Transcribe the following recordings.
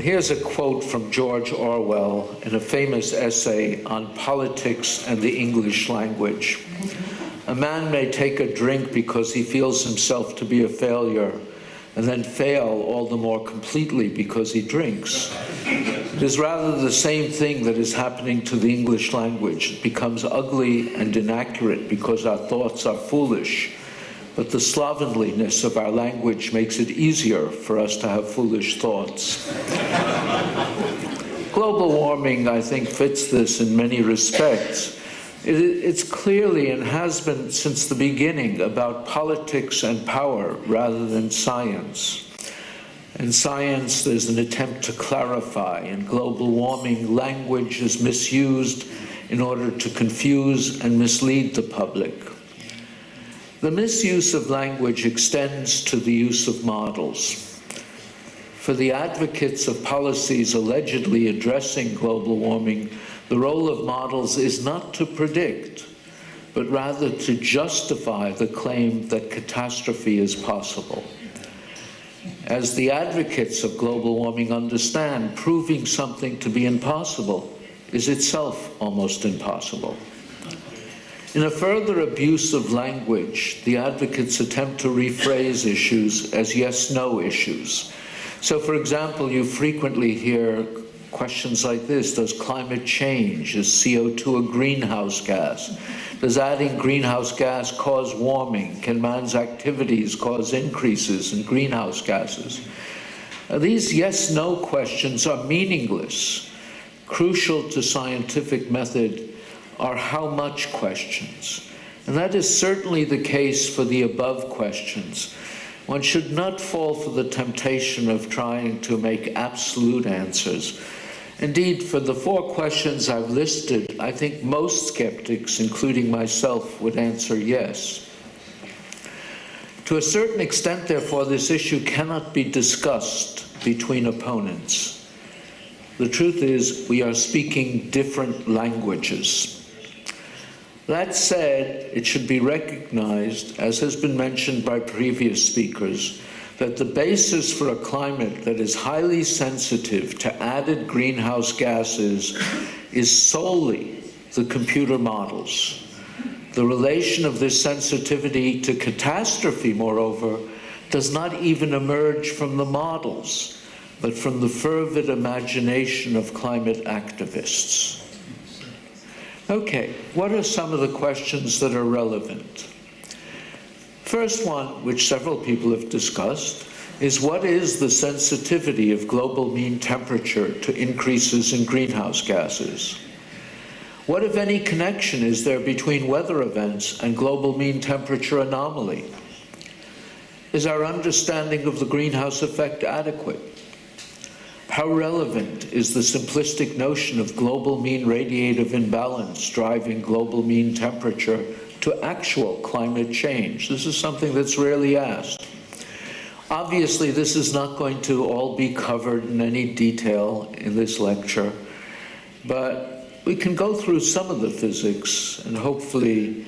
Here's a quote from George Orwell in a famous essay on politics and the English language. A man may take a drink because he feels himself to be a failure, and then fail all the more completely because he drinks. It is rather the same thing that is happening to the English language. It becomes ugly and inaccurate because our thoughts are foolish. But the slovenliness of our language makes it easier for us to have foolish thoughts. Global warming, I think, fits this in many respects. It's clearly and has been since the beginning about politics and power rather than science. In science, there's an attempt to clarify. In global warming, language is misused in order to confuse and mislead the public. The misuse of language extends to the use of models. For the advocates of policies allegedly addressing global warming, the role of models is not to predict, but rather to justify the claim that catastrophe is possible. As the advocates of global warming understand, proving something to be impossible is itself almost impossible. In a further abuse of language, the advocates attempt to rephrase issues as yes-no issues. So, for example, you frequently hear questions like this: does climate change, is CO2 a greenhouse gas? Does adding greenhouse gas cause warming? Can man's activities cause increases in greenhouse gases? These yes-no questions are meaningless. Crucial to scientific method are how much questions. And that is certainly the case for the above questions. One should not fall for the temptation of trying to make absolute answers. Indeed, for the 4 questions I've listed, I think most skeptics, including myself, would answer yes. To a certain extent, therefore, this issue cannot be discussed between opponents. The truth is, we are speaking different languages. That said, it should be recognized, as has been mentioned by previous speakers, that the basis for a climate that is highly sensitive to added greenhouse gases is solely the computer models. The relation of this sensitivity to catastrophe, moreover, does not even emerge from the models, but from the fervid imagination of climate activists. Okay, what are some of the questions that are relevant? First one, which several people have discussed, is what is the sensitivity of global mean temperature to increases in greenhouse gases? What, if any, connection is there between weather events and global mean temperature anomaly? Is our understanding of the greenhouse effect adequate? How relevant is the simplistic notion of global mean radiative imbalance driving global mean temperature to actual climate change? This is something that's rarely asked. Obviously, this is not going to all be covered in any detail in this lecture, but we can go through some of the physics, and hopefully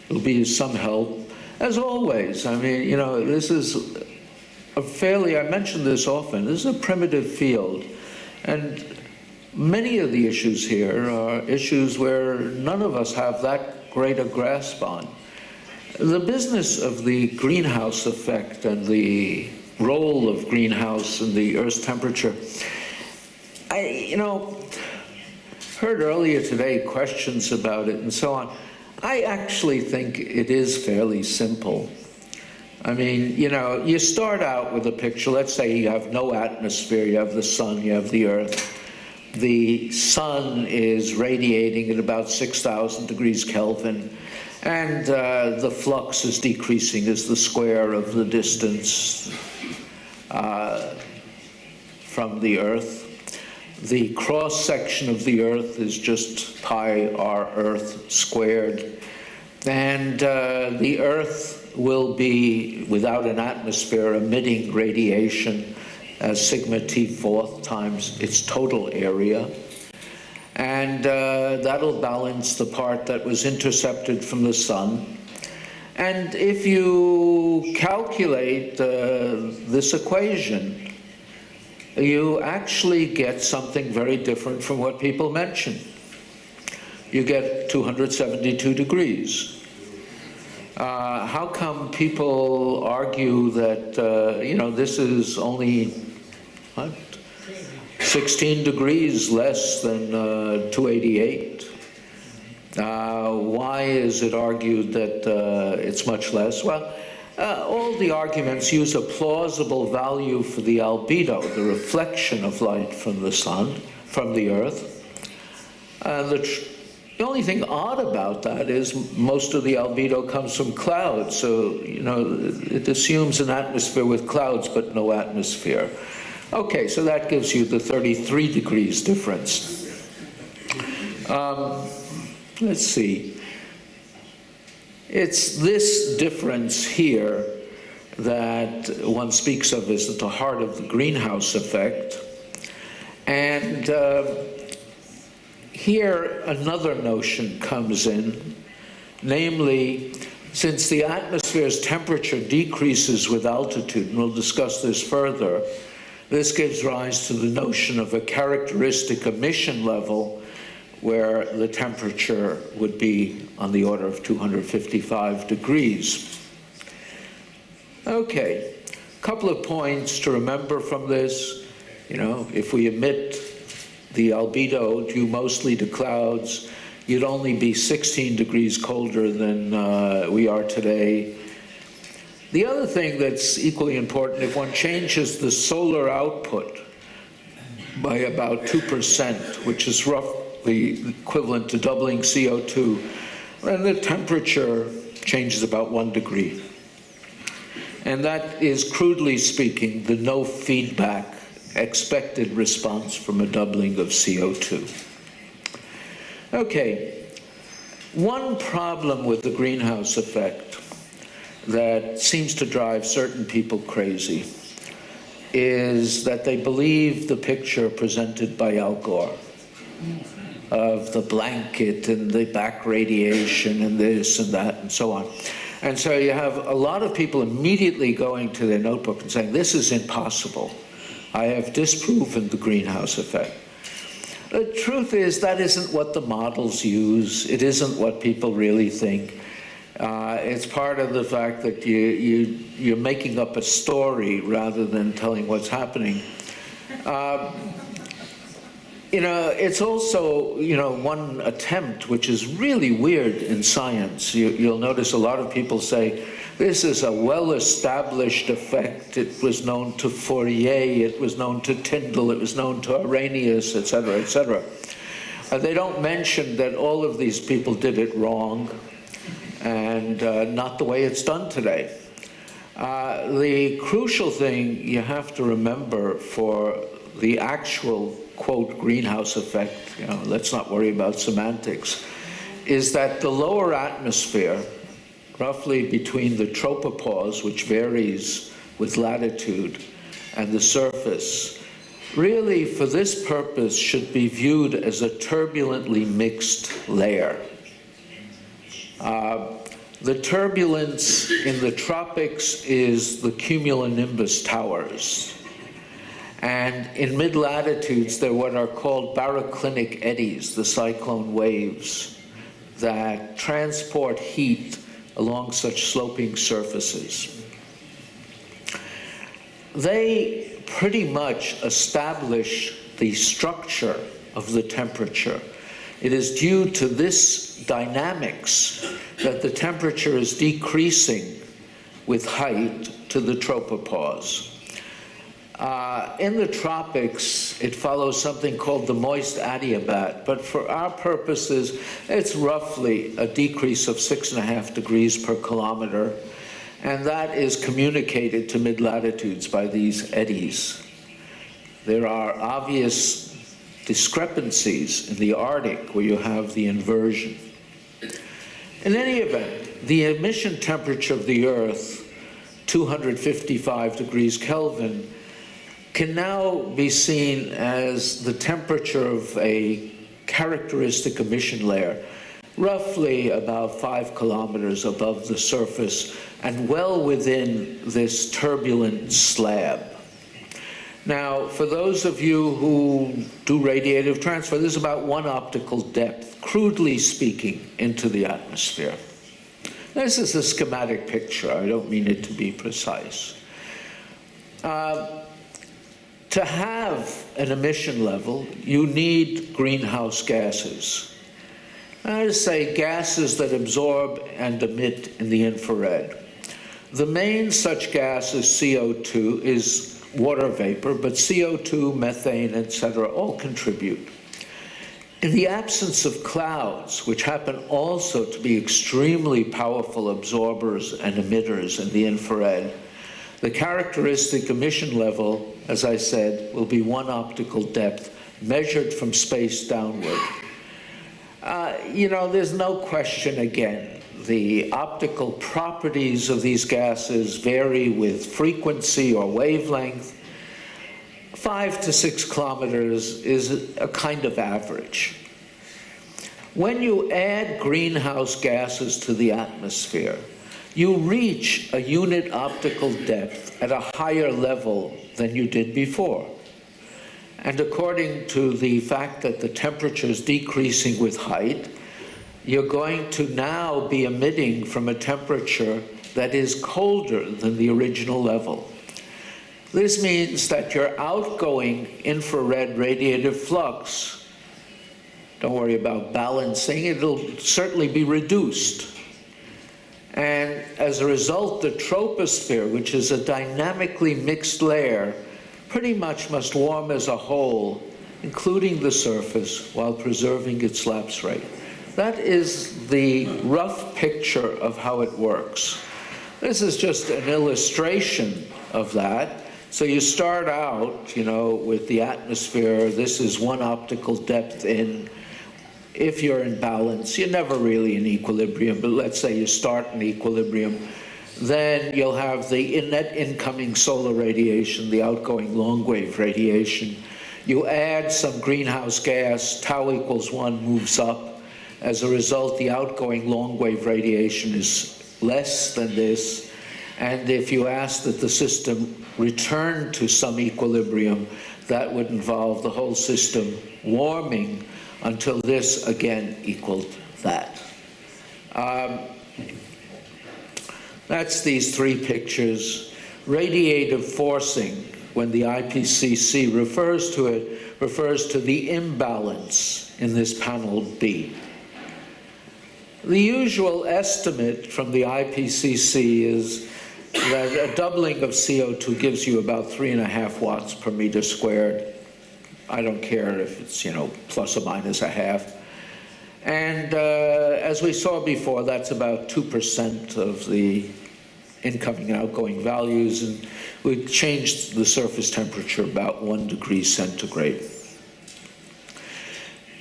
it'll be some help. As always, I mean, this is I mention this often, this is a primitive field, and many of the issues here are issues where none of us have that great a grasp on. The business of the greenhouse effect and the role of greenhouse in the Earth's temperature, I heard earlier today questions about it and so on. I actually think it is fairly simple. I mean, you start out with a picture. Let's say you have no atmosphere, you have the sun, you have the Earth. The sun is radiating at about 6,000 degrees Kelvin, and the flux is decreasing as the square of the distance from the Earth. The cross-section of the Earth is just pi r Earth squared, and the Earth will be, without an atmosphere, emitting radiation as sigma T4 times its total area. And that'll balance the part that was intercepted from the sun. And if you calculate this equation, you actually get something very different from what people mention. You get 272 degrees. How come people argue that, this is only, what, 16 degrees less than 288? Why is it argued that it's much less? Well, all the arguments use a plausible value for the albedo, the reflection of light from the sun, from the earth. The only thing odd about that is most of the albedo comes from clouds, so it assumes an atmosphere with clouds but no atmosphere. Okay, so that gives you the 33 degrees difference. Let's see. It's this difference here that one speaks of as at the heart of the greenhouse effect. And here another notion comes in, namely, since the atmosphere's temperature decreases with altitude, and we'll discuss this further, this gives rise to the notion of a characteristic emission level where the temperature would be on the order of 255 degrees. Okay, a couple of points to remember from this. If we emit the albedo due mostly to clouds, you'd only be 16 degrees colder than we are today. The other thing that's equally important, if one changes the solar output by about 2%, which is roughly equivalent to doubling CO2, then the temperature changes about 1 degree. And that is, crudely speaking, the no feedback expected response from a doubling of CO2. Okay, one problem with the greenhouse effect that seems to drive certain people crazy is that they believe the picture presented by Al Gore of the blanket and the back radiation and this and that and so on. And so you have a lot of people immediately going to their notebook and saying, this is impossible. I have disproven the greenhouse effect. The truth is that isn't what the models use. It isn't what people really think. It's part of the fact that you're making up a story rather than telling what's happening. It's also, one attempt, which is really weird in science. You'll notice a lot of people say, this is a well-established effect. It was known to Fourier, it was known to Tyndall, it was known to Arrhenius, et cetera, et cetera. They don't mention that all of these people did it wrong and not the way it's done today. The crucial thing you have to remember for the actual, quote, greenhouse effect, let's not worry about semantics, is that the lower atmosphere, roughly between the tropopause, which varies with latitude, and the surface, really for this purpose should be viewed as a turbulently mixed layer. The turbulence in the tropics is the cumulonimbus towers. And in mid-latitudes, there are what are called baroclinic eddies, the cyclone waves, that transport heat along such sloping surfaces. They pretty much establish the structure of the temperature. It is due to this dynamics that the temperature is decreasing with height to the tropopause. In the tropics, it follows something called the moist adiabat, but for our purposes, it's roughly a decrease of 6.5 degrees per kilometer, and that is communicated to mid-latitudes by these eddies. There are obvious discrepancies in the Arctic where you have the inversion. In any event, the emission temperature of the Earth, 255 degrees Kelvin, can now be seen as the temperature of a characteristic emission layer, roughly about 5 kilometers above the surface and well within this turbulent slab. Now, for those of you who do radiative transfer, this is about 1 optical depth, crudely speaking, into the atmosphere. This is a schematic picture. I don't mean it to be precise. To have an emission level, you need greenhouse gases. That is, say, gases that absorb and emit in the infrared. The main such gas is CO2, is water vapor, but CO2, methane, etc., all contribute. In the absence of clouds, which happen also to be extremely powerful absorbers and emitters in the infrared, the characteristic emission level, as I said, will be 1 optical depth measured from space downward. You know, there's no question again. The optical properties of these gases vary with frequency or wavelength. 5 to 6 kilometers is a kind of average. When you add greenhouse gases to the atmosphere, you reach a unit optical depth at a higher level than you did before. And according to the fact that the temperature is decreasing with height, you're going to now be emitting from a temperature that is colder than the original level. This means that your outgoing infrared radiative flux, don't worry about balancing, it'll certainly be reduced. And as a result, the troposphere, which is a dynamically mixed layer, pretty much must warm as a whole, including the surface, while preserving its lapse rate. That is the rough picture of how it works. This is just an illustration of that. So you start out, you know, with the atmosphere. This is 1 optical depth in. If you're in balance, you're never really in equilibrium, but let's say you start in equilibrium, then you'll have the net incoming solar radiation, the outgoing long-wave radiation. You add some greenhouse gas, tau equals 1 moves up. As a result, the outgoing long-wave radiation is less than this. And if you ask that the system return to some equilibrium, that would involve the whole system warming until this again equaled that. That's these 3 pictures. Radiative forcing, when the IPCC refers to it, refers to the imbalance in this panel B. The usual estimate from the IPCC is that a doubling of CO2 gives you about 3.5 watts per meter squared. I don't care if it's, you know, plus or minus a half. And as we saw before, that's about 2% of the incoming and outgoing values, and we changed the surface temperature about 1 degree centigrade.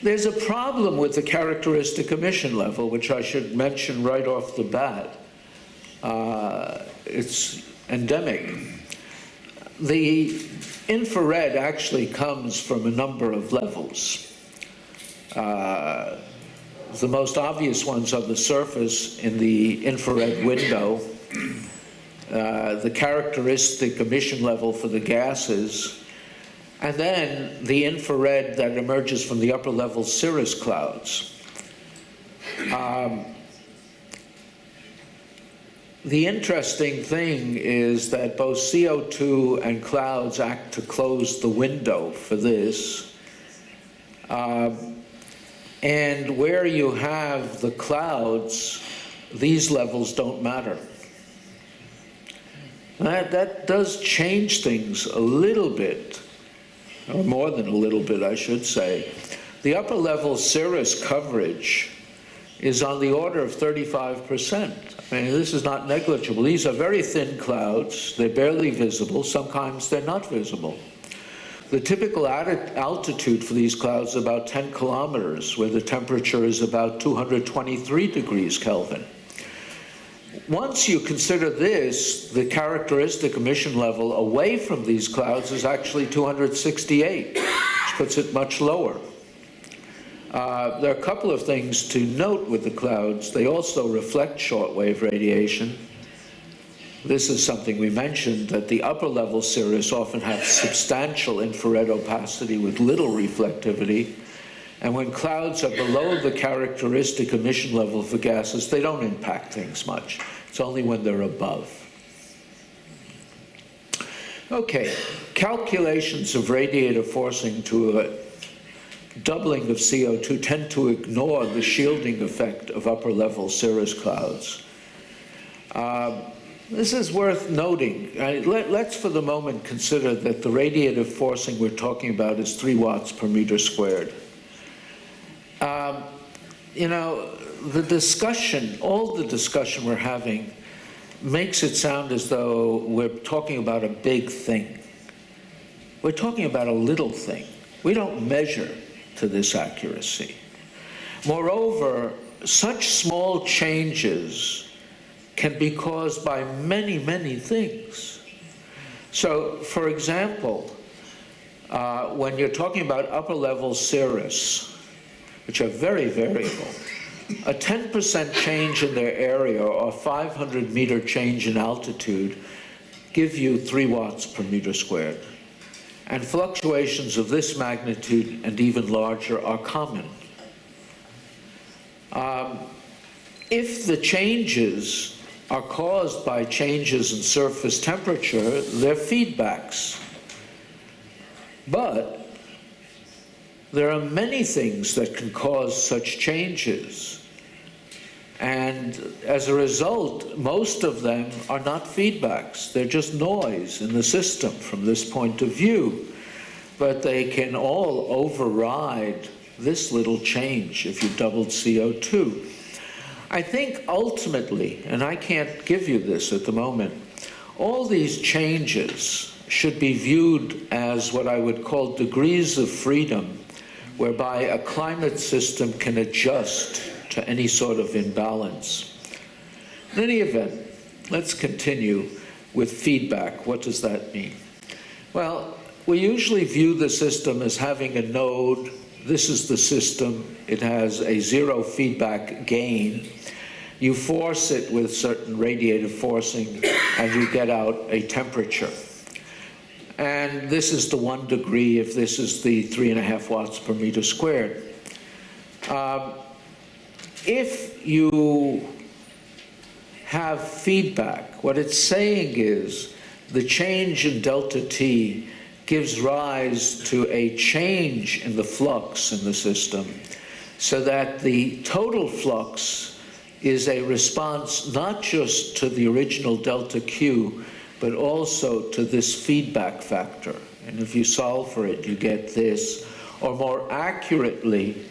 There's a problem with the characteristic emission level, which I should mention right off the bat. It's endemic. The infrared actually comes from a number of levels. The most obvious ones are the surface in the infrared window, the characteristic emission level for the gases, and then the infrared that emerges from the upper level cirrus clouds. The interesting thing is that both CO2 and clouds act to close the window for this. And where you have the clouds, these levels don't matter. That does change things a little bit, or more than a little bit, I should say. The upper level cirrus coverage is on the order of 35%. I mean, this is not negligible. These are very thin clouds. They're barely visible. Sometimes they're not visible. The typical altitude for these clouds is about 10 kilometers, where the temperature is about 223 degrees Kelvin. Once you consider this, the characteristic emission level away from these clouds is actually 268, which puts it much lower. There are a couple of things to note with the clouds. They also reflect shortwave radiation. This is something we mentioned, that the upper level cirrus often have substantial infrared opacity with little reflectivity. And when clouds are below the characteristic emission level for gases, they don't impact things much. It's only when they're above. Okay, calculations of radiative forcing to a doubling of CO2 tend to ignore the shielding effect of upper level cirrus clouds. This is worth noting. Let's for the moment consider that the radiative forcing we're talking about is 3 watts per meter squared. You know, the discussion, all the discussion we're having makes it sound as though we're talking about a big thing. We're talking about a little thing. We don't measure to this accuracy. Moreover, such small changes can be caused by many, many things. So, for example, when you're talking about upper level cirrus, which are very variable, a 10% change in their area or 500 meter change in altitude give you 3 watts per meter squared. And fluctuations of this magnitude and even larger are common. If the changes are caused by changes in surface temperature, they're feedbacks. But there are many things that can cause such changes. And as a result, most of them are not feedbacks. They're just noise in the system from this point of view. But they can all override this little change if you doubled CO2. I think ultimately, and I can't give you this at the moment, all these changes should be viewed as what I would call degrees of freedom, whereby a climate system can adjust to any sort of imbalance. In any event, let's continue with feedback. What does that mean? Well, we usually view the system as having a node. This is the system. It has a 0 feedback gain. You force it with certain radiative forcing, and you get out a temperature. And this is the 1 degree if this is the 3.5 watts per meter squared. If you have feedback, what it's saying is the change in delta T gives rise to a change in the flux in the system, so that the total flux is a response not just to the original delta Q, but also to this feedback factor. And if you solve for it, you get this, or more accurately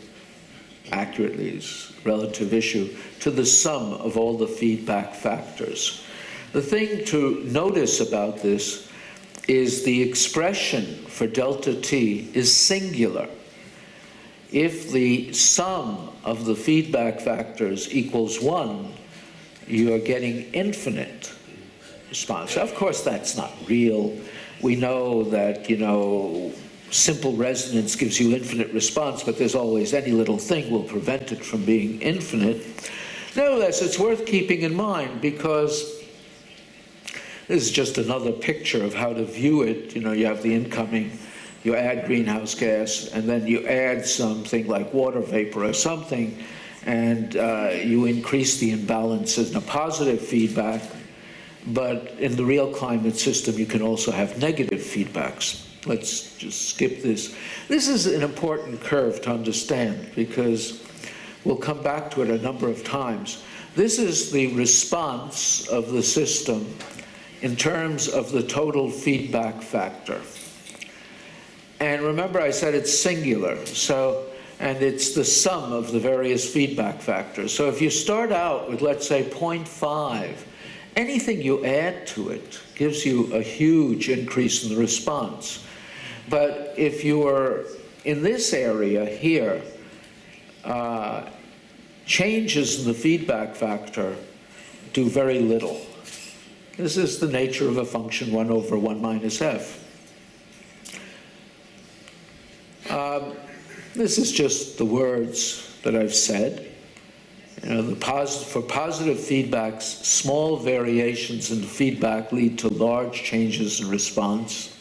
is a relative issue, to the sum of all the feedback factors. The thing to notice about this is the expression for delta T is singular. If the sum of the feedback factors equals 1, you are getting infinite response. Of course, that's not real. We know that, simple resonance gives you infinite response, but there's always any little thing will prevent it from being infinite. Nevertheless, it's worth keeping in mind, because this is just another picture of how to view it. You have the incoming, you add greenhouse gas, and then you add something like water vapor or something, and you increase the imbalance in a positive feedback. But in the real climate system, you can also have negative feedbacks. Let's just skip this. This is an important curve to understand, because we'll come back to it a number of times. This is the response of the system in terms of the total feedback factor. And remember, I said it's singular, and it's the sum of the various feedback factors. So if you start out with, let's say, 0.5, anything you add to it gives you a huge increase in the response. But if you are in this area here, changes in the feedback factor do very little. This is the nature of a function 1 over 1 minus f. This is just the words that I've said. For positive feedbacks, small variations in the feedback lead to large changes in response.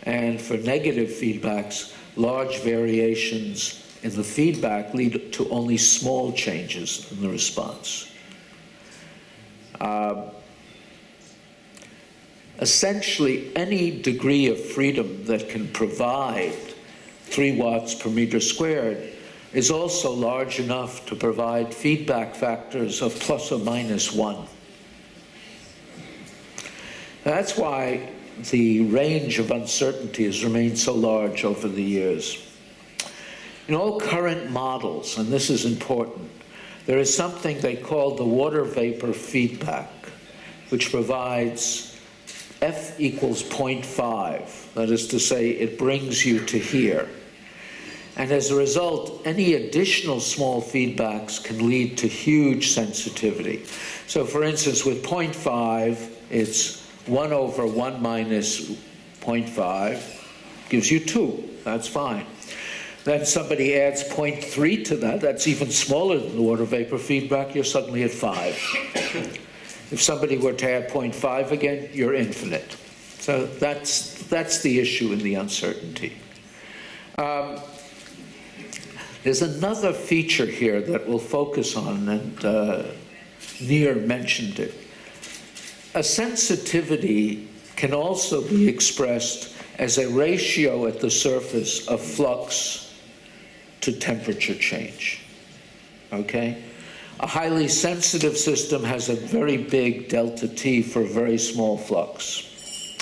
And for negative feedbacks, large variations in the feedback lead to only small changes in the response. Essentially, any degree of freedom that can provide 3 watts per meter squared is also large enough to provide feedback factors of plus or minus 1. That's why the range of uncertainty has remained so large over the years. In all current models, and this is important, there is something they call the water vapor feedback, which provides F equals 0.5. That is to say, it brings you to here. And as a result, any additional small feedbacks can lead to huge sensitivity. So for instance, with 0.5, it's 1 over 1 minus 0.5, gives you 2. That's fine. Then somebody adds 0.3 to that. That's even smaller than the water vapor feedback. You're suddenly at 5. If somebody were to add 0.5 again, you're infinite. So that's the issue in the uncertainty. There's another feature here that we'll focus on, and Near mentioned it. A sensitivity can also be expressed as a ratio at the surface of flux to temperature change, okay? A highly sensitive system has a very big delta T for a very small flux.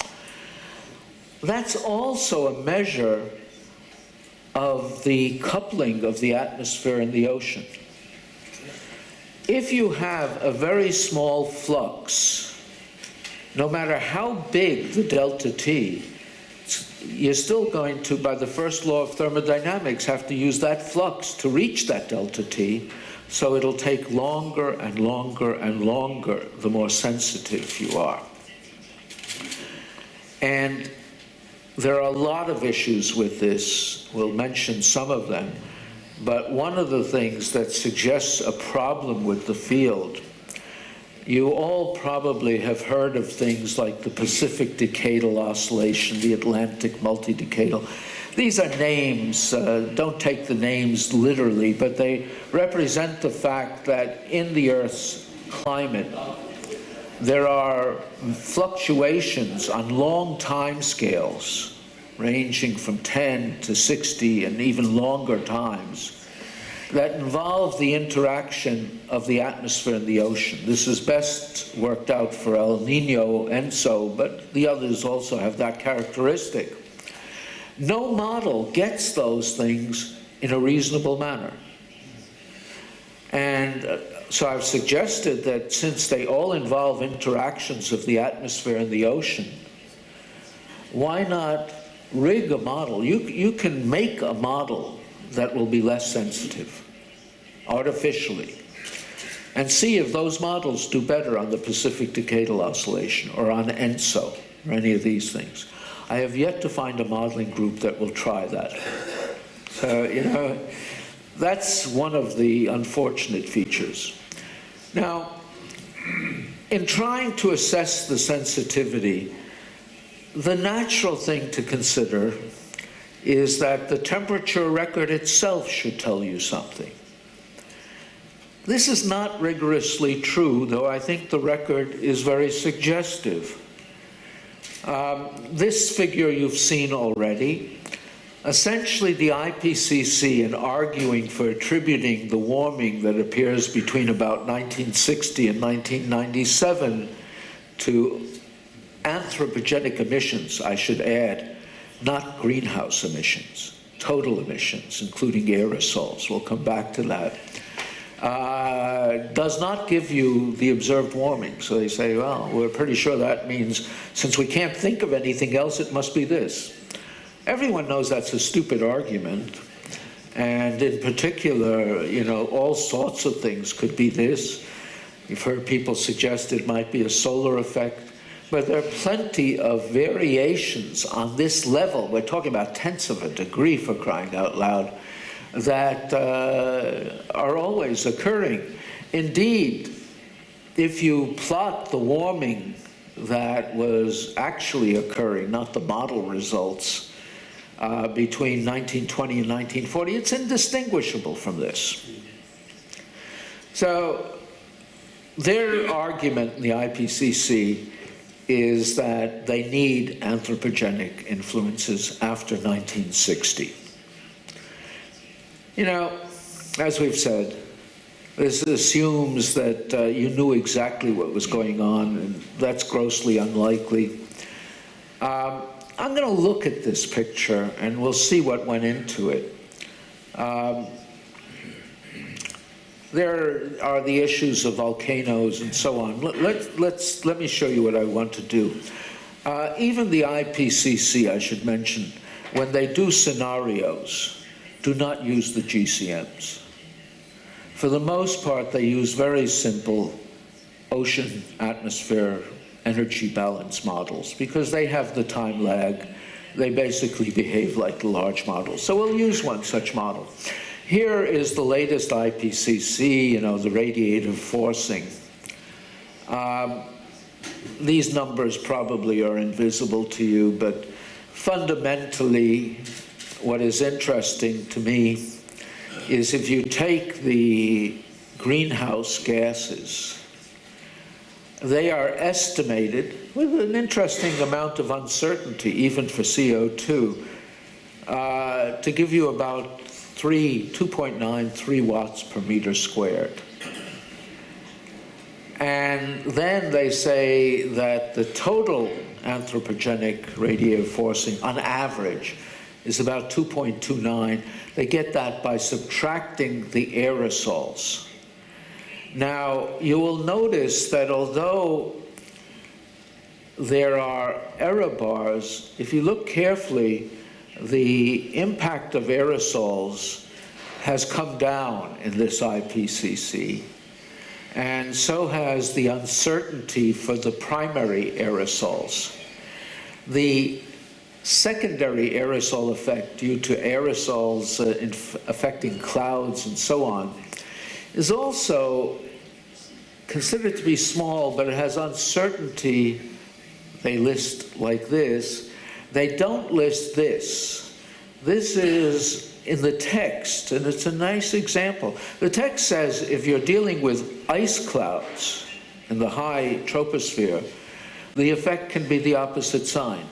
That's also a measure of the coupling of the atmosphere and the ocean. If you have a very small flux, no matter how big the delta T, you're still going to, by the first law of thermodynamics, have to use that flux to reach that delta T, so it'll take longer and longer and longer the more sensitive you are. And there are a lot of issues with this. We'll mention some of them. But one of the things that suggests a problem with the field, you all probably have heard of things like the Pacific Decadal Oscillation, the Atlantic Multidecadal. These are names, don't take the names literally, but they represent the fact that in the Earth's climate, there are fluctuations on long time scales, ranging from 10 to 60 and even longer times, that involve the interaction of the atmosphere and the ocean. This is best worked out for El Nino, ENSO, but the others also have that characteristic. No model gets those things in a reasonable manner. And so I've suggested that since they all involve interactions of the atmosphere and the ocean, why not rig a model? You can make a model that will be less sensitive, artificially, and see if those models do better on the Pacific Decadal Oscillation or on ENSO or any of these things. I have yet to find a modeling group that will try that. So, that's one of the unfortunate features. Now, in trying to assess the sensitivity, the natural thing to consider is that the temperature record itself should tell you something. This is not rigorously true, though I think the record is very suggestive. This figure you've seen already. Essentially, the IPCC, in arguing for attributing the warming that appears between about 1960 and 1997 to anthropogenic emissions, I should add, not greenhouse emissions, total emissions, including aerosols. We'll come back to that. Does not give you the observed warming. So they say, well, we're pretty sure that means since we can't think of anything else, it must be this. Everyone knows that's a stupid argument. And in particular, all sorts of things could be this. You've heard people suggest it might be a solar effect. But there are plenty of variations on this level. We're talking about tenths of a degree, for crying out loud, that are always occurring. Indeed, if you plot the warming that was actually occurring, not the model results, between 1920 and 1940, it's indistinguishable from this. So their argument in the IPCC is that they need anthropogenic influences after 1960. You know, as we've said, this assumes that you knew exactly what was going on, and that's grossly unlikely. I'm going to look at this picture, and we'll see what went into it. There are the issues of volcanoes and so on. Let me show you what I want to do. Even the IPCC, I should mention, when they do scenarios, do not use the GCMs. For the most part, they use very simple ocean-atmosphere energy balance models because they have the time lag. They basically behave like the large models. So we'll use one such model. Here is the latest IPCC, you know, the radiative forcing. These numbers probably are invisible to you, but fundamentally, what is interesting to me is if you take the greenhouse gases, they are estimated with an interesting amount of uncertainty, even for CO2, to give you about 2.93 watts per meter squared. And then they say that the total anthropogenic radiative forcing, on average, is about 2.29. They get that by subtracting the aerosols. Now, you will notice that although there are error bars, if you look carefully, the impact of aerosols has come down in this IPCC, and so has the uncertainty for the primary aerosols. The secondary aerosol effect due to aerosols affecting clouds and so on is also considered to be small, but it has uncertainty. They list like this. They don't list this. This is in the text, and it's a nice example. The text says if you're dealing with ice clouds in the high troposphere, the effect can be the opposite sign.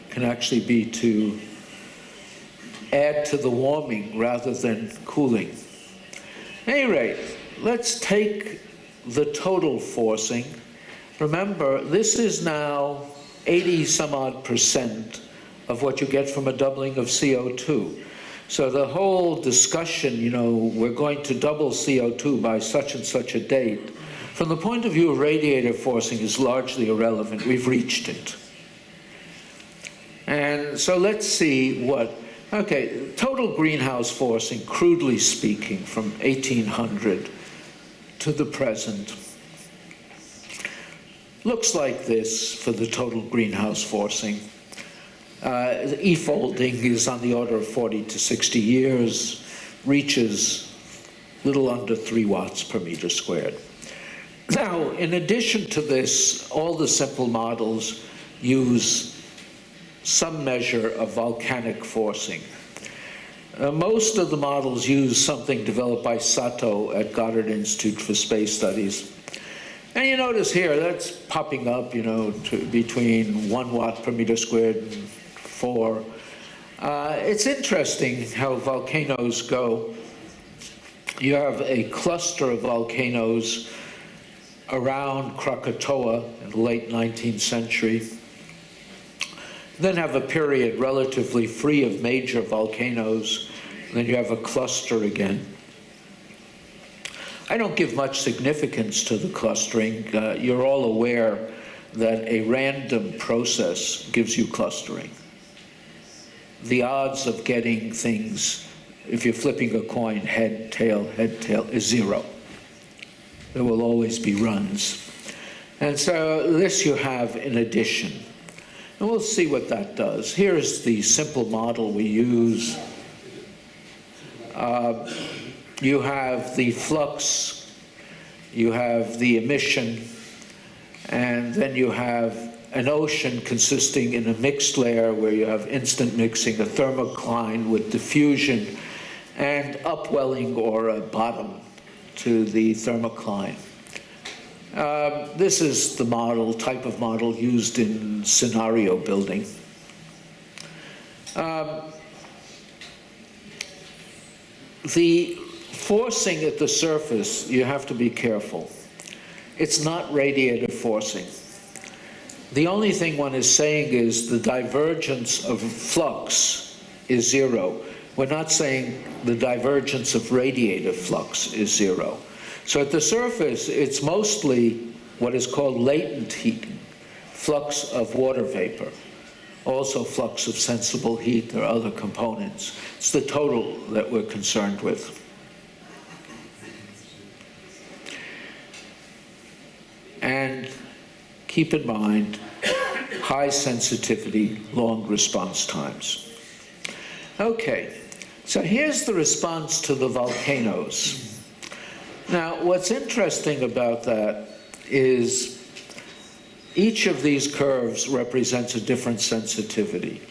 It can actually be to add to the warming rather than cooling. At any rate, let's take the total forcing. Remember, this is now 80-some-odd% of what you get from a doubling of CO2. So the whole discussion, you know, we're going to double CO2 by such and such a date, from the point of view of radiative forcing is largely irrelevant. We've reached it. And so let's see what, okay, total greenhouse forcing, crudely speaking, from 1800 to the present, looks like this for the total greenhouse forcing. E-folding is on the order of 40 to 60 years, reaches little under 3 watts per meter squared. Now, in addition to this, all the simple models use some measure of volcanic forcing. Most of the models use something developed by Sato at Goddard Institute for Space Studies. And you notice here, that's popping up, you know, to between 1 watt per meter squared and 4. It's interesting how volcanoes go. You have a cluster of volcanoes around Krakatoa in the late 19th century. Then have a period relatively free of major volcanoes. Then you have a cluster again. I don't give much significance to the clustering. You're all aware that a random process gives you clustering. The odds of getting things, if you're flipping a coin, head, tail, is 0. There will always be runs. And so this you have in addition. And we'll see what that does. Here's the simple model we use. You have the flux, you have the emission, and then you have an ocean consisting in a mixed layer where you have instant mixing, a thermocline with diffusion, and upwelling or a bottom to the thermocline. This is the model, type of model used in scenario building. The forcing at the surface, you have to be careful. It's not radiative forcing. The only thing one is saying is the divergence of flux is zero. We're not saying the divergence of radiative flux is zero. So at the surface, it's mostly what is called latent heating, flux of water vapor, also flux of sensible heat or other components. It's the total that we're concerned with. And keep in mind, high sensitivity, long response times. Okay, so here's the response to the volcanoes. Now, what's interesting about that is each of these curves represents a different sensitivity.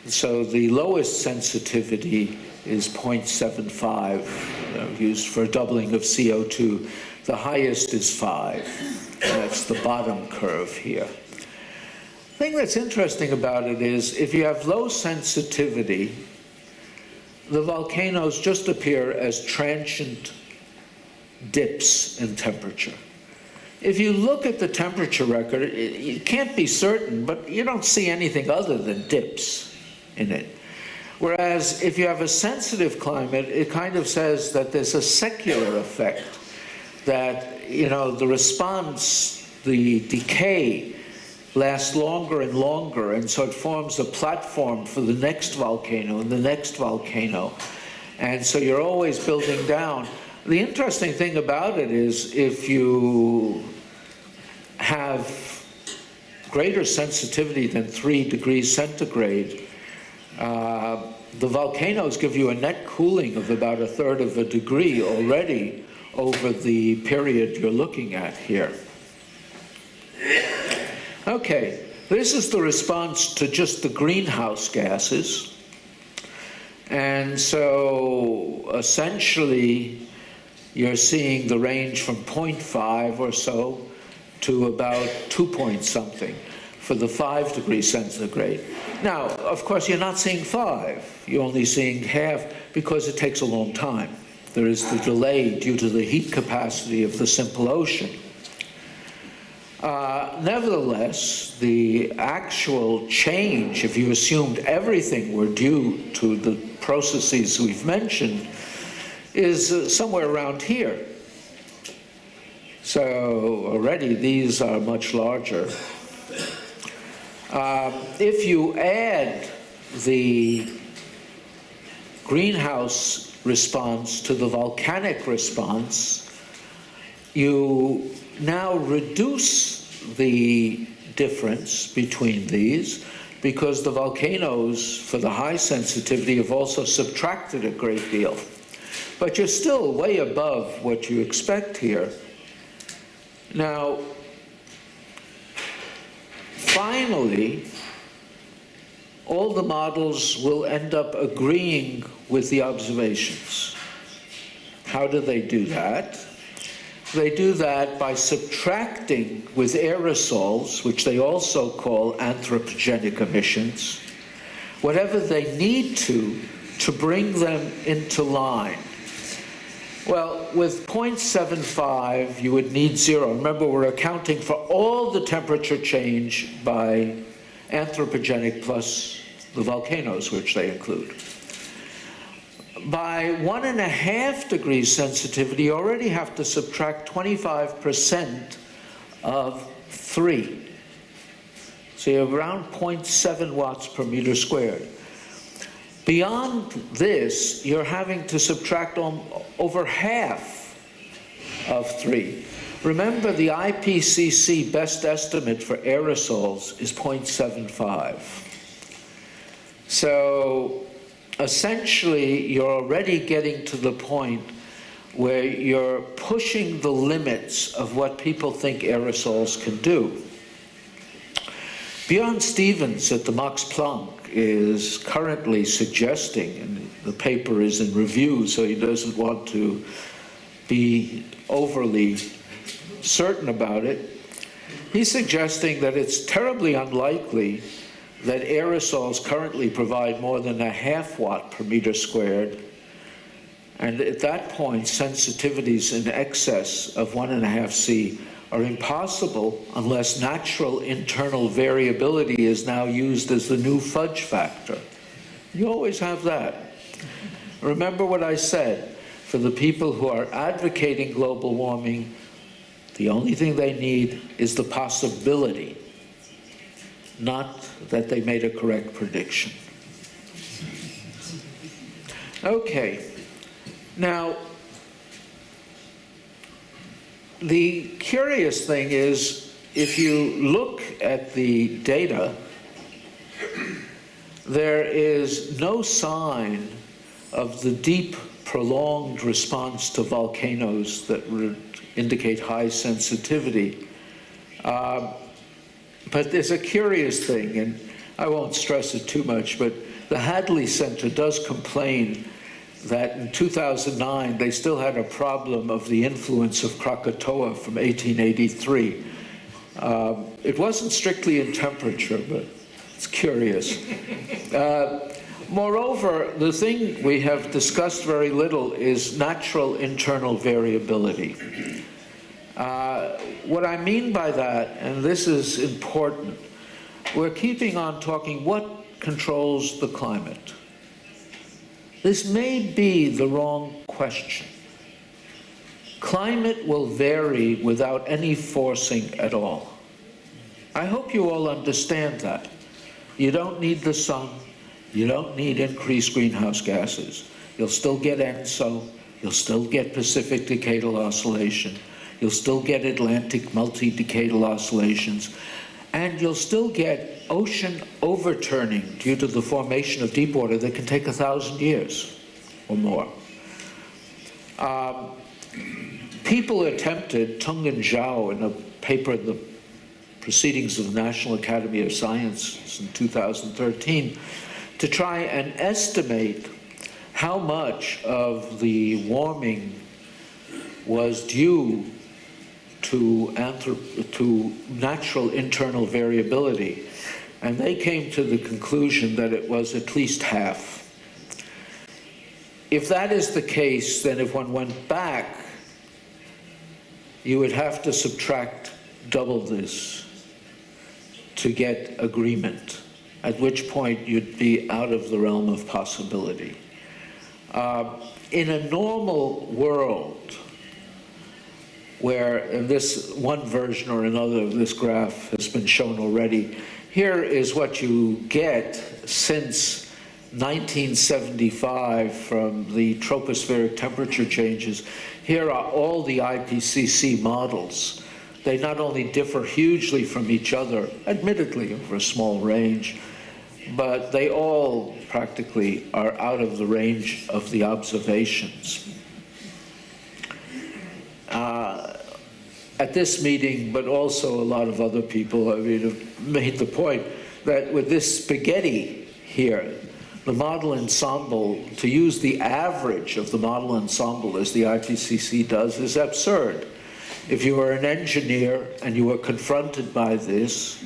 So the lowest sensitivity is 0.75, used for a doubling of CO2. The highest is 5. That's the bottom curve here. The thing that's interesting about it is if you have low sensitivity, the volcanoes just appear as transient dips in temperature. If you look at the temperature record, you can't be certain, but you don't see anything other than dips in it. Whereas if you have a sensitive climate, it kind of says that there's a secular effect, that, you know, the response, the decay lasts longer and longer, and so it forms a platform for the next volcano and the next volcano. And so you're always building down. The interesting thing about it is if you have greater sensitivity than 3 degrees centigrade, the volcanoes give you a net cooling of about 1/3 of a degree already over the period you're looking at here. Okay, this is the response to just the greenhouse gases. And so essentially, you're seeing the range from 0.5 or so to about 2 point something for the 5 degrees centigrade. Now, of course, you're not seeing 5. You're only seeing half because it takes a long time. There is the delay due to the heat capacity of the simple ocean. Nevertheless, the actual change, if you assumed everything were due to the processes we've mentioned, is somewhere around here. So already these are much larger. If you add the greenhouse response to the volcanic response, you now reduce the difference between these because the volcanoes, for the high sensitivity, have also subtracted a great deal. But you're still way above what you expect here. Now, finally, all the models will end up agreeing with the observations. How do they do that? They do that by subtracting with aerosols, which they also call anthropogenic emissions, whatever they need to bring them into line. Well, with 0.75, you would need 0. Remember, we're accounting for all the temperature change by anthropogenic plus the volcanoes, which they include. By 1.5 degrees sensitivity, you already have to subtract 25% of 3. So you have around 0.7 watts per meter squared. Beyond this, you're having to subtract over half of 3. Remember, the IPCC best estimate for aerosols is 0.75. So essentially you're already getting to the point where you're pushing the limits of what people think aerosols can do. Bjorn Stevens at the Max Planck is currently suggesting, and the paper is in review, so he doesn't want to be overly certain about it. He's suggesting that it's terribly unlikely that aerosols currently provide more than a half watt per meter squared. And at that point, sensitivities in excess of 1.5 C are impossible unless natural internal variability is now used as the new fudge factor. You always have that. Remember what I said. For the people who are advocating global warming, the only thing they need is the possibility, not that they made a correct prediction. Okay. Now, the curious thing is, if you look at the data, there is no sign of the deep, prolonged response to volcanoes that would indicate high sensitivity. But there's a curious thing, and I won't stress it too much, but the Hadley Center does complain that in 2009, they still had a problem of the influence of Krakatoa from 1883. It wasn't strictly in temperature, but it's curious. Moreover, the thing we have discussed very little is natural internal variability. What I mean by that, and this is important, we're keeping on talking what controls the climate. This may be the wrong question. Climate will vary without any forcing at all. I hope you all understand that. You don't need the sun. You don't need increased greenhouse gases. You'll still get ENSO. You'll still get Pacific decadal oscillation. You'll still get Atlantic multi-decadal oscillations. And you'll still get ocean overturning due to the formation of deep water that can take 1,000 years or more. People attempted, Tung and Zhao, in a paper in the Proceedings of the National Academy of Sciences in 2013, to try and estimate how much of the warming was due to natural internal variability. And they came to the conclusion that it was at least half. If that is the case, then if one went back, you would have to subtract double this to get agreement, at which point you'd be out of the realm of possibility. In a normal world, where, and this one version or another of this graph has been shown already, here is what you get since 1975 from the tropospheric temperature changes. Here are all the IPCC models. They not only differ hugely from each other, admittedly over a small range, but they all practically are out of the range of the observations. At this meeting, but also a lot of other people, have made the point that with this spaghetti here, the model ensemble, to use the average of the model ensemble as the IPCC does, is absurd. If you were an engineer and you were confronted by this,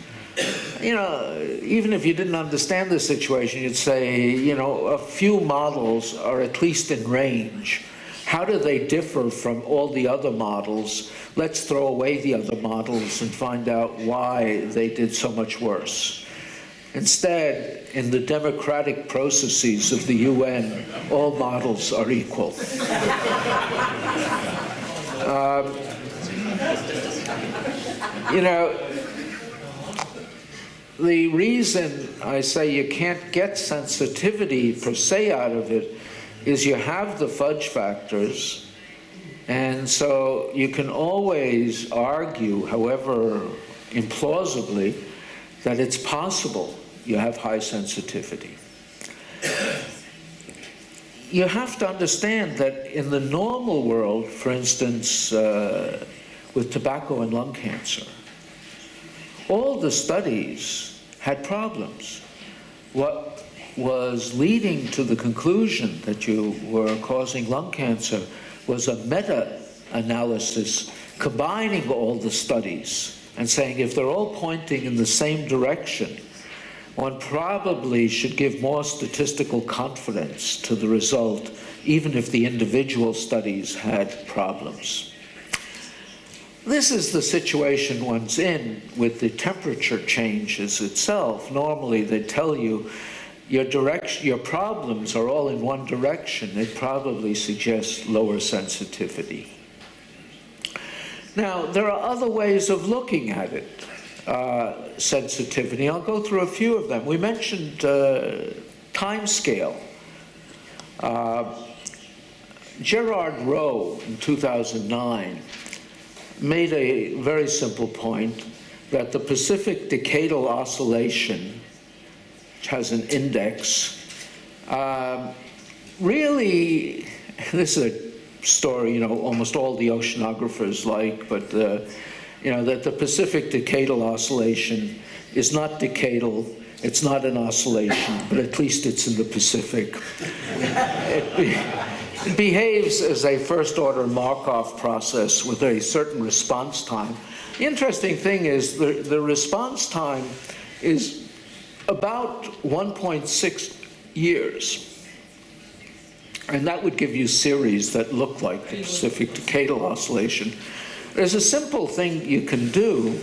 even if you didn't understand the situation, you'd say, a few models are at least in range. How do they differ from all the other models? Let's throw away the other models and find out why they did so much worse. Instead, in the democratic processes of the UN, all models are equal. The reason I say you can't get sensitivity per se out of it is you have the fudge factors, and so you can always argue, however implausibly, that it's possible you have high sensitivity. you have to understand that in the normal world, for instance, with tobacco and lung cancer, all the studies had problems. What was leading to the conclusion that you were causing lung cancer was a meta-analysis combining all the studies and saying if they're all pointing in the same direction, one probably should give more statistical confidence to the result, even if the individual studies had problems. This is the situation one's in with the temperature changes itself. Normally they tell you your problems are all in one direction. It probably suggests lower sensitivity. Now, there are other ways of looking at it, sensitivity. I'll go through a few of them. We mentioned time scale. Gerard Rowe in 2009 made a very simple point that the Pacific Decadal Oscillation, which has an index, really, this is a story, almost all the oceanographers like, but, that the Pacific Decadal Oscillation is not decadal, it's not an oscillation, but at least it's in the Pacific. It behaves as a first-order Markov process with a certain response time. The interesting thing is the response time is about 1.6 years. And that would give you series that look like the Pacific Decadal Oscillation. There's a simple thing you can do,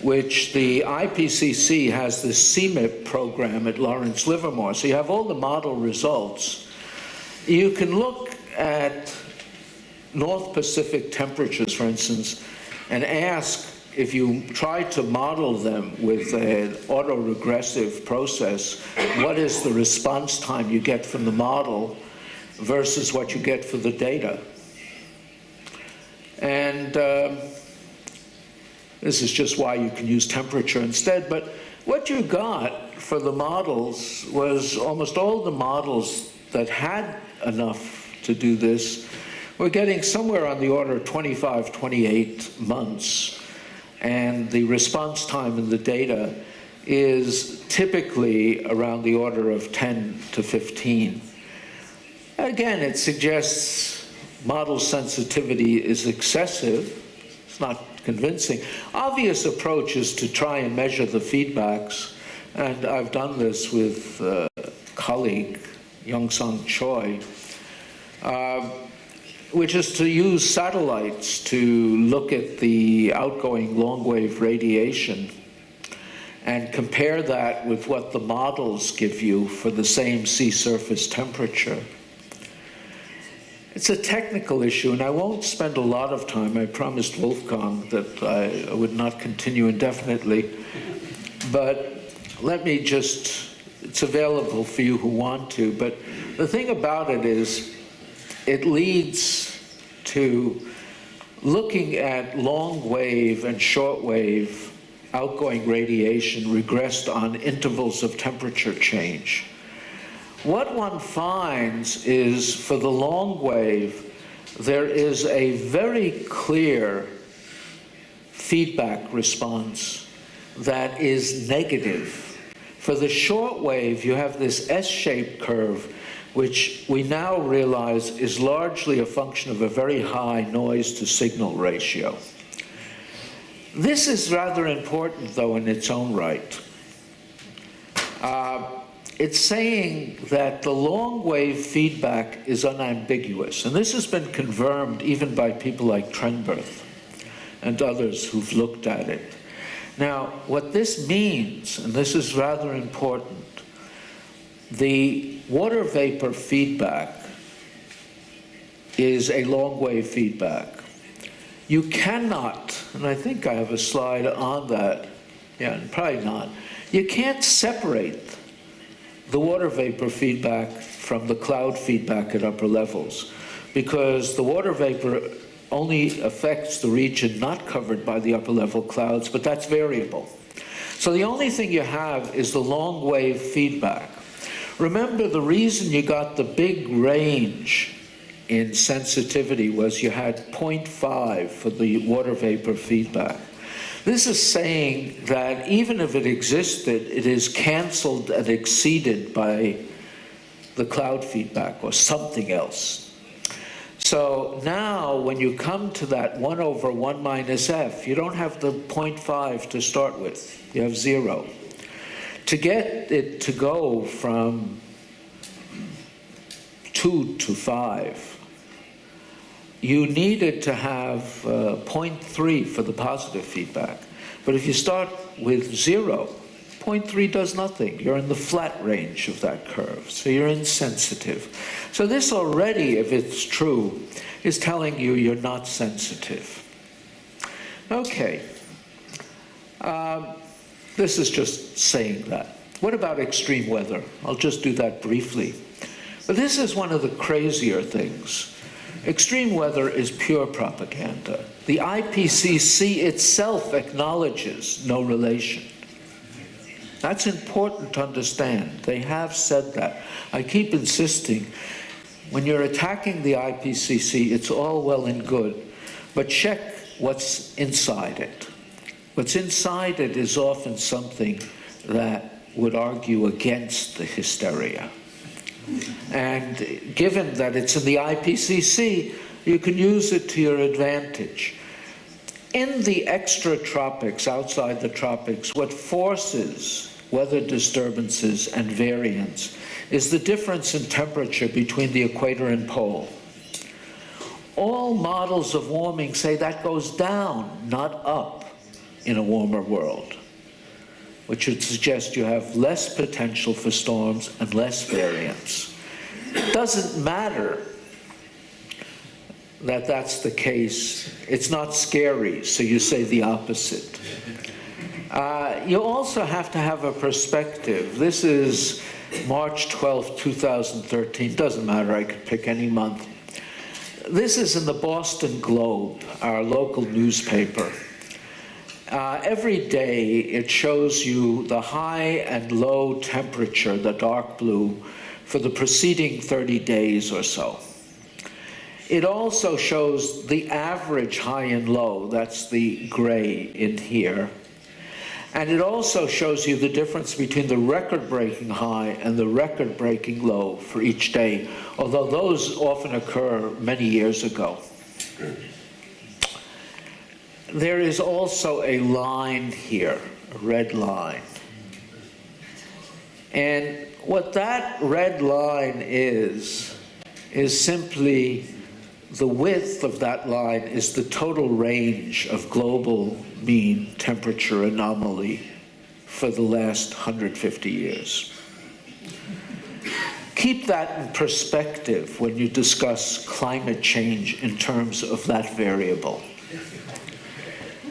which the IPCC has this CMIP program at Lawrence Livermore. So you have all the model results. You can look at North Pacific temperatures, for instance, and ask if you try to model them with an autoregressive process, what is the response time you get from the model versus what you get for the data. And this is just why you can use temperature instead. But what you got for the models was almost all the models that had enough to do this were getting somewhere on the order of 25, 28 months. And the response time in the data is typically around the order of 10 to 15. Again, it suggests model sensitivity is excessive. It's not convincing. Obvious approach is to try and measure the feedbacks, and I've done this with a colleague, Young-Sung Choi, which is to use satellites to look at the outgoing long-wave radiation and compare that with what the models give you for the same sea surface temperature. It's a technical issue, and I won't spend a lot of time. I promised Wolfgang that I would not continue indefinitely. But let me just, it's available for you who want to. But the thing about it is, it leads to looking at long wave and short wave outgoing radiation regressed on intervals of temperature change. What one finds is, for the long wave, there is a very clear feedback response that is negative. For the short wave, you have this S-shaped curve, which we now realize is largely a function of a very high noise-to-signal ratio. This is rather important, though, in its own right. It's saying that the long-wave feedback is unambiguous, and this has been confirmed even by people like Trenberth and others who've looked at it. Now, what this means, and this is rather important, the water vapor feedback is a long-wave feedback. You cannot, and I think I have a slide on that, yeah, probably not, you can't separate the water vapor feedback from the cloud feedback at upper levels, because the water vapor only affects the region not covered by the upper level clouds, but that's variable. So the only thing you have is the long wave feedback. Remember, the reason you got the big range in sensitivity was you had 0.5 for the water vapor feedback. This is saying that even if it existed, it is canceled and exceeded by the cloud feedback or something else. So now when you come to that 1 over 1 minus f, you don't have the 0.5 to start with. You have 0. To get it to go from 2 to 5, you needed to have 0.3 for the positive feedback. But if you start with 0, 0.3 does nothing. You're in the flat range of that curve, so you're insensitive. So this already, if it's true, is telling you you're not sensitive. Okay. This is just saying that. What about extreme weather? I'll just do that briefly. But this is one of the crazier things. Extreme weather is pure propaganda. The IPCC itself acknowledges no relation. That's important to understand. They have said that. I keep insisting, when you're attacking the IPCC, it's all well and good, but check what's inside it. What's inside it is often something that would argue against the hysteria. And given that it's in the IPCC, you can use it to your advantage. In the extratropics, outside the tropics, what forces weather disturbances and variance is the difference in temperature between the equator and pole. All models of warming say that goes down, not up, in a warmer world, which would suggest you have less potential for storms and less variance. It doesn't matter that that's the case. It's not scary, so you say the opposite. You also have to have a perspective. This is March 12, 2013. Doesn't matter, I could pick any month. This is in the Boston Globe, our local newspaper. Every day it shows you the high and low temperature, the dark blue, for the preceding 30 days or so. It also shows the average high and low, that's the gray in here. And it also shows you the difference between the record-breaking high and the record-breaking low for each day, although those often occur many years ago. There is also a line here, a red line. And what that red line is simply the width of that line is the total range of global mean temperature anomaly for the last 150 years. Keep that in perspective when you discuss climate change in terms of that variable.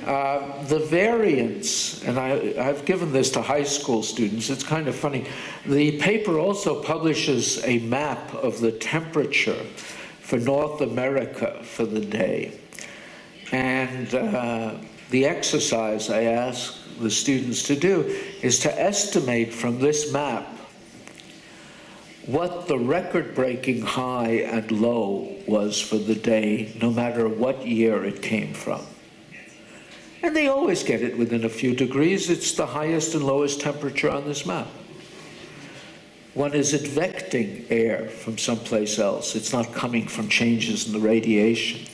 The variance, and I've given this to high school students, it's kind of funny. The paper also publishes a map of the temperature for North America for the day. And the exercise I ask the students to do is to estimate from this map what the record-breaking high and low was for the day, no matter what year it came from. And they always get it within a few degrees. It's the highest and lowest temperature on this map. One is advecting air from someplace else. It's not coming from changes in the radiation.